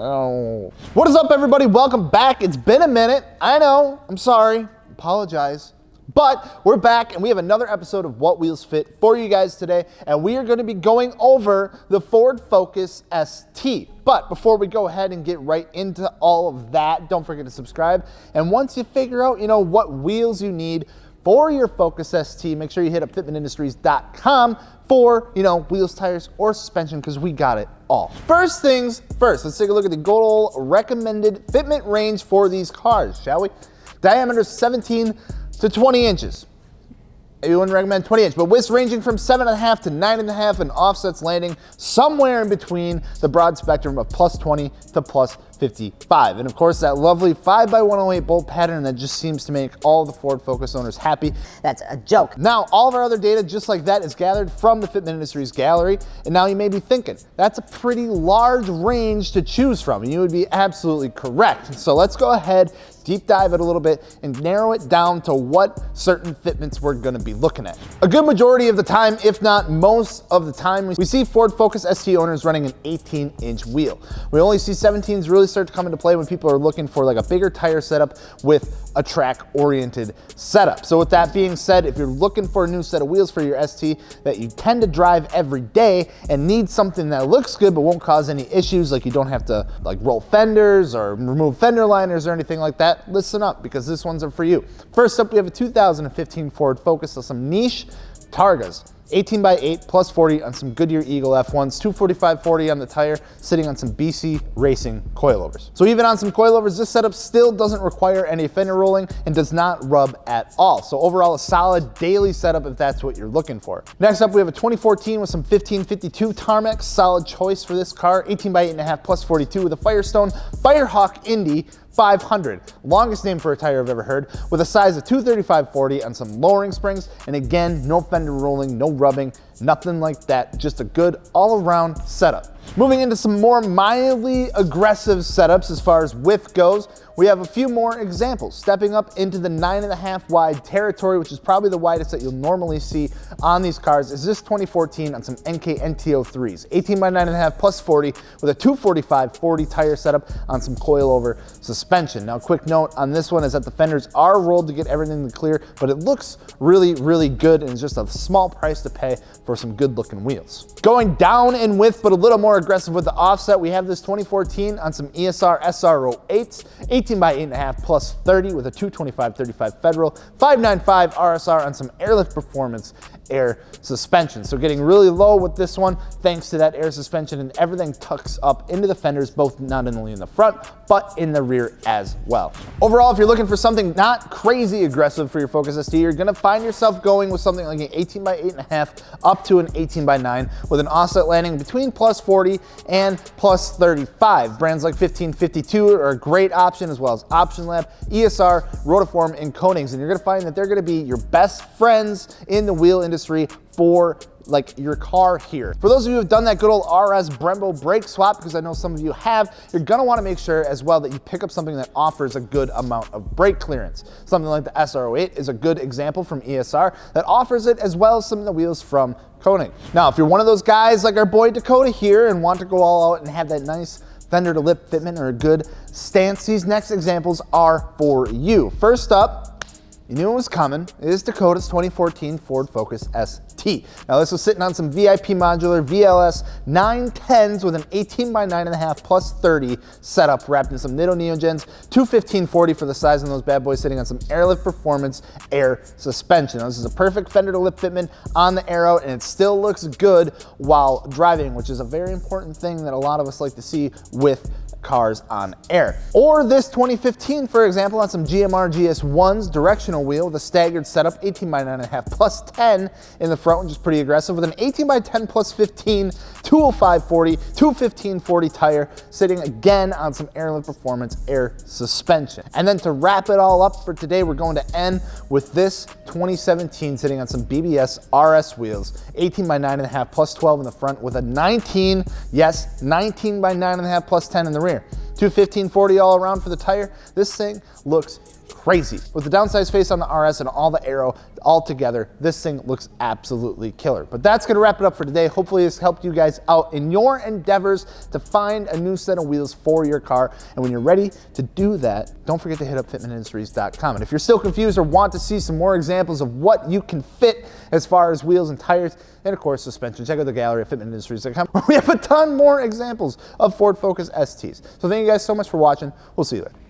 Oh. What is up, everybody? Welcome back. It's been a minute. I know. I'm sorry. Apologize. But we're back and we have another episode of What Wheels Fit for you guys today. And we are going to be going over the Ford Focus ST. But before we go ahead and get right into all of that, don't forget to subscribe. And once you figure out, what wheels you need for your Focus ST, make sure you hit up fitmentindustries.com for, wheels, tires, or suspension, because we got it all. First things first, let's take a look at the good old recommended fitment range for these cars, shall we? Diameter 17 to 20 inches. You wouldn't recommend 20 inch, but widths ranging from 7.5 to 9.5 and offsets landing somewhere in between the broad spectrum of plus 20 to plus 55. And of course, that lovely 5x108 bolt pattern that just seems to make all the Ford Focus owners happy. That's a joke. Now, all of our other data, just like that, is gathered from the Fitment Industries gallery. And now you may be thinking, that's a pretty large range to choose from. And you would be absolutely correct. So let's go ahead, deep dive it a little bit and narrow it down to what certain fitments we're gonna be looking at. A good majority of the time, if not most of the time, we see Ford Focus ST owners running an 18-inch wheel. We only see 17s really start to come into play when people are looking for like a bigger tire setup with a track-oriented setup. So with that being said, if you're looking for a new set of wheels for your ST that you tend to drive every day and need something that looks good but won't cause any issues, like you don't have to roll fenders or remove fender liners or anything like that, listen up, because this one's for you. First up, we have a 2015 Ford Focus with some niche Targas. 18x8 plus 40 on some Goodyear Eagle F1s, 245/40 on the tire, sitting on some BC Racing coilovers. So even on some coilovers, this setup still doesn't require any fender rolling and does not rub at all. So overall, a solid daily setup if that's what you're looking for. Next up, we have a 2014 with some 1552 Tarmac, solid choice for this car, 18x8.5 plus 42 with a Firestone Firehawk Indy 500, longest name for a tire I've ever heard, with a size of 235/40 on some lowering springs, and again, no fender rolling, no rubbing, nothing like that, just a good all-around setup. Moving into some more mildly aggressive setups as far as width goes, we have a few more examples, stepping up into the 9.5 wide territory, which is probably the widest that you'll normally see on these cars, is this 2014 on some Enkei NT03s, 18x9.5 plus 40 with a 245/40 tire setup on some coilover suspension. Now, quick note on this one is that the fenders are rolled to get everything to clear, but it looks really, really good, and it's just a small price to pay for some good looking wheels. Going down in width, but a little more aggressive with the offset, we have this 2014 on some ESR SR08s, 18x8.5 plus 30 with a 225/35 Federal, 595 RSR on some Airlift Performance air suspension. So getting really low with this one, thanks to that air suspension, and everything tucks up into the fenders, both not only in the front, but in the rear as well. Overall, if you're looking for something not crazy aggressive for your Focus ST, you're gonna find yourself going with something like an 18x8.5 up to an 18x9 with an offset landing between plus 40 and plus 35. Brands like 1552 are a great option, as well as Option Lab, ESR, Rotiform, and Konings, and you're gonna find that they're gonna be your best friends in the wheel industry for your car here. For those of you who have done that good old RS Brembo brake swap, because I know some of you have, you're gonna wanna make sure as well that you pick up something that offers a good amount of brake clearance. Something like the SR08 is a good example from ESR that offers it, as well as some of the wheels from Koenig. Now, if you're one of those guys like our boy Dakota here and want to go all out and have that nice fender to lip fitment or a good stance, these next examples are for you. First up, you knew it was coming, is Dakota's 2014 Ford Focus ST. Now this was sitting on some VIP modular VLS 910s with an 18x9.5 plus 30 setup wrapped in some Nitto Neogens, 215/40 for the size of those bad boys, sitting on some Airlift Performance air suspension. Now this is a perfect fender to lip fitment on the Aero, and it still looks good while driving, which is a very important thing that a lot of us like to see with cars on air. Or this 2015, for example, on some GMR GS1s directional wheel with a staggered setup, 18x9.5 plus 10 in the front, which is pretty aggressive, with an 18x10 plus 15, 205/40, 215/40 tire, sitting again on some Airlift Performance air suspension. And then to wrap it all up for today, we're going to end with this 2017 sitting on some BBS RS wheels, 18x9.5 plus 12 in the front with a 19, yes, 19x9.5 plus 10 in the rear. 215/40 all around for the tire. This thing looks crazy. With the downsized face on the RS and all the aero all together, this thing looks absolutely killer. But that's gonna wrap it up for today. Hopefully this helped you guys out in your endeavors to find a new set of wheels for your car. And when you're ready to do that, don't forget to hit up fitmentindustries.com. And if you're still confused or want to see some more examples of what you can fit as far as wheels and tires, and of course suspension, check out the gallery at fitmentindustries.com, where we have a ton more examples of Ford Focus STs. So thank you guys so much for watching. We'll see you later.